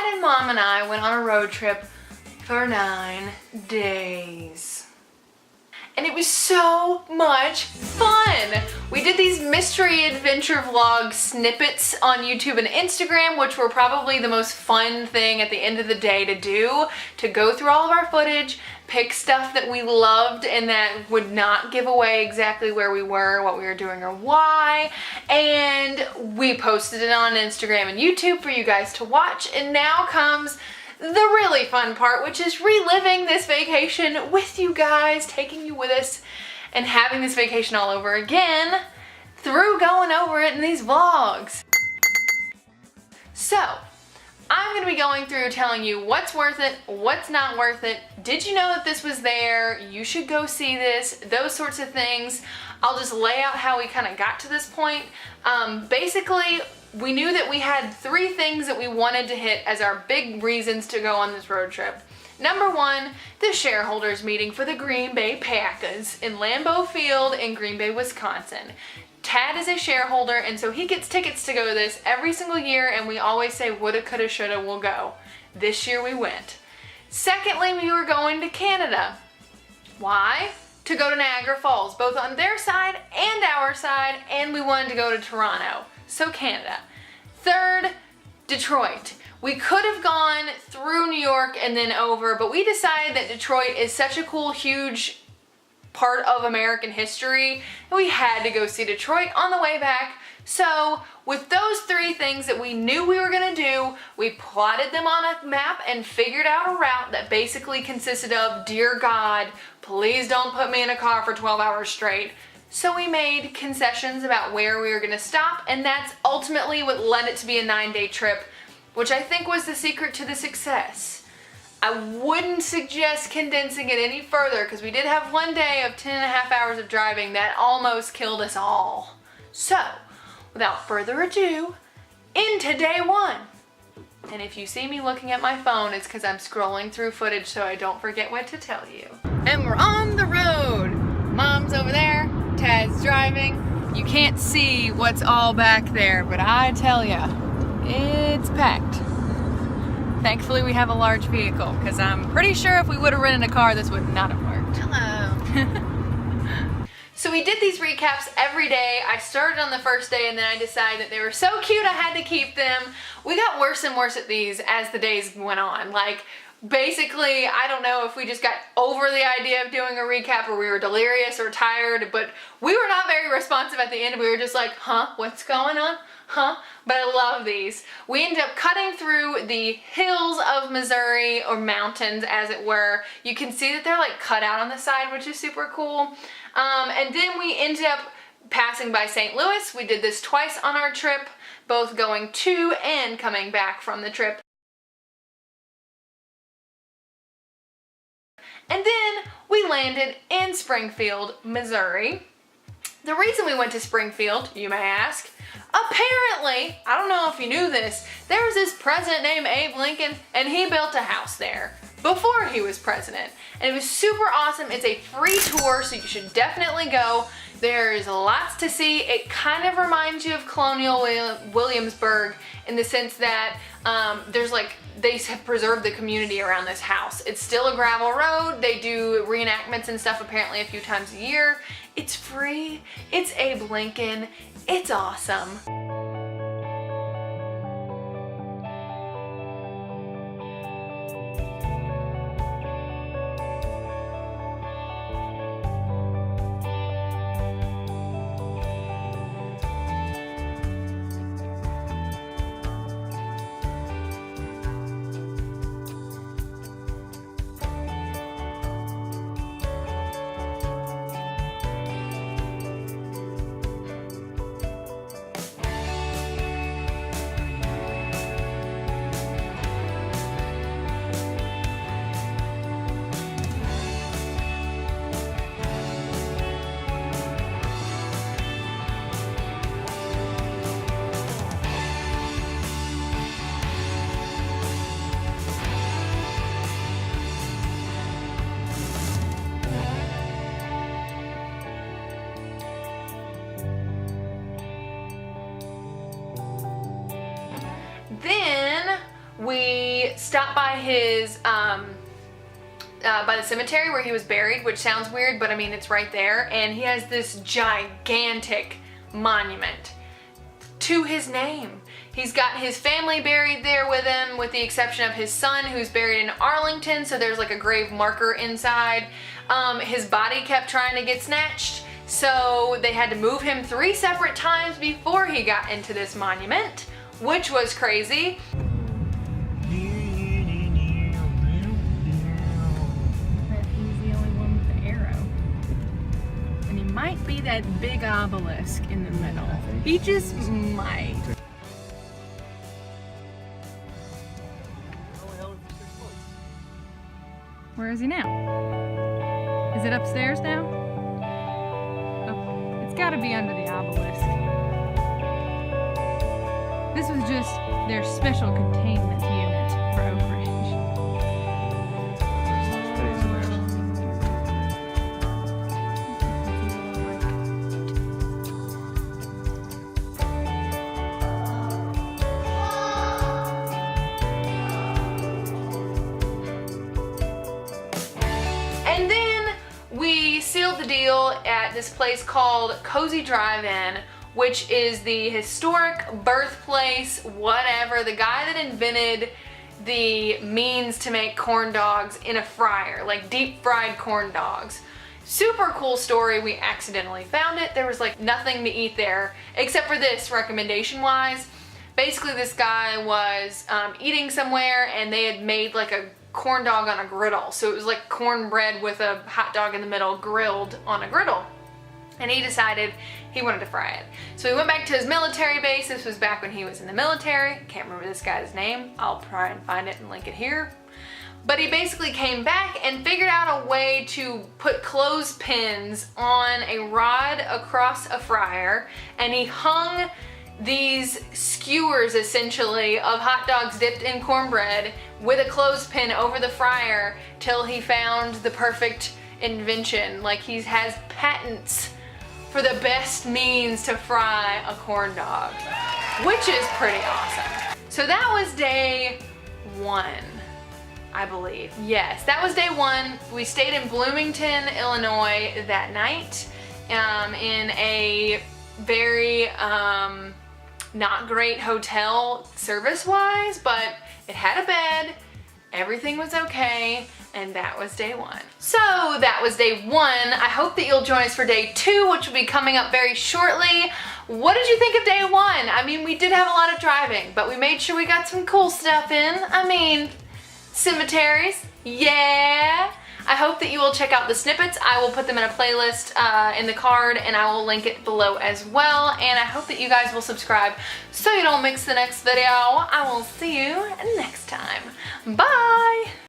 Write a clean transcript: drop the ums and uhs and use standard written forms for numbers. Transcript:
Dad and Mom and I went on a road trip for 9 days. And it was so much fun. We did these mystery adventure vlog snippets on YouTube and Instagram, which were probably the most fun thing at the end of the day to do, to go through all of our footage, pick stuff that we loved and that would not give away exactly where we were, what we were doing, or why. And we posted it on Instagram and YouTube for you guys to watch. And now comes the really fun part, which is reliving this vacation with you guys, taking you with us and having this vacation all over again through going over it in these vlogs. So, I'm going to be going through telling you what's worth it, what's not worth it. Did you know that this was there? You should go see this, those sorts of things. I'll just lay out how we kind of got to this point. Basically, we knew that we had 3 things that we wanted to hit as our big reasons to go on this road trip. Number 1, the shareholders meeting for the Green Bay Packers in Lambeau Field in Green Bay, Wisconsin. Tad is a shareholder, and so he gets tickets to go to this every single year, and we always say woulda, coulda, shoulda, we'll go. This year we went. Secondly, we were going to Canada. Why? To go to Niagara Falls, both on their side and our side, and we wanted to go to Toronto. So Canada. Third, Detroit. We could have gone through New York and then over, but we decided that Detroit is such a cool, huge part of American history, and we had to go see Detroit on the way back. So with those 3 things that we knew we were gonna do, we plotted them on a map and figured out a route that basically consisted of, dear God, please don't put me in a car for 12 hours straight. So we made concessions about where we were gonna stop, and that's ultimately what led it to be a 9-day trip, which I think was the secret to the success. I wouldn't suggest condensing it any further because we did have 1 day of 10.5 hours of driving that almost killed us all. So, without further ado, into day 1. And if you see me looking at my phone, it's because I'm scrolling through footage so I don't forget what to tell you. And we're on the road. Mom's over there, Tad's driving. You can't see what's all back there, but I tell ya, it's packed. Thankfully we have a large vehicle, because I'm pretty sure if we would have rented a car, this would not have worked. Hello. So we did these recaps every day. I started on the first day and then I decided that they were so cute I had to keep them. We got worse and worse at these as the days went on. Like, basically, I don't know if we just got over the idea of doing a recap or we were delirious or tired, but we were not very responsive at the end. We were just like, huh, what's going on? Huh? But I love these. We ended up cutting through the hills of Missouri, or mountains as it were. You can see that they're like cut out on the side, which is super cool. And then we ended up passing by St. Louis. We did this twice on our trip, both going to and coming back from the trip. And then we landed in Springfield, Missouri. The reason we went to Springfield, you may ask, apparently, I don't know if you knew this, there was this president named Abe Lincoln, and he built a house there before he was president. And it was super awesome. It's a free tour, so you should definitely go. There's lots to see. It kind of reminds you of Colonial Williamsburg in the sense that there's like, they have preserved the community around this house. It's still a gravel road. They do reenactments and stuff apparently a few times a year. It's free. It's Abe Lincoln. It's awesome. stopped by his, by the cemetery where he was buried, which sounds weird, but I mean, it's right there. And he has this gigantic monument to his name. He's got his family buried there with him, with the exception of his son, who's buried in Arlington, so there's like a grave marker inside. His body kept trying to get snatched, so they had to move him 3 separate times before he got into this monument, which was crazy. Might be that big obelisk in the middle. He just might. Where is he now? Is it upstairs now? Oh, it's gotta be under the obelisk. This was just their special containment unit for Oak Ridge. And then we sealed the deal at this place called Cozy Drive-In, which is the historic birthplace, whatever, the guy that invented the means to make corn dogs in a fryer, like deep fried corn dogs. Super cool story. We accidentally found it. There was like nothing to eat there except for this recommendation wise. Basically this guy was eating somewhere and they had made like a corn dog on a griddle. So it was like cornbread with a hot dog in the middle grilled on a griddle. And he decided he wanted to fry it. So he went back to his military base. This was back when he was in the military. Can't remember this guy's name. I'll try and find it and link it here. But he basically came back and figured out a way to put clothespins on a rod across a fryer, and he hung these skewers essentially of hot dogs dipped in cornbread with a clothespin over the fryer till he found the perfect invention. Like he has patents for the best means to fry a corn dog, which is pretty awesome. So that was day 1, I believe. Yes, that was day 1. We stayed in Bloomington, Illinois that night in a very not great hotel service-wise, but it had a bed, everything was okay, and that was day 1. So that was day 1. I hope that you'll join us for day 2, which will be coming up very shortly. What did you think of day 1? I mean, we did have a lot of driving, but we made sure we got some cool stuff in. I mean, cemeteries, yeah. I hope that you will check out the snippets. I will put them in a playlist in the card, and I will link it below as well. And I hope that you guys will subscribe so you don't miss the next video. I will see you next time. Bye!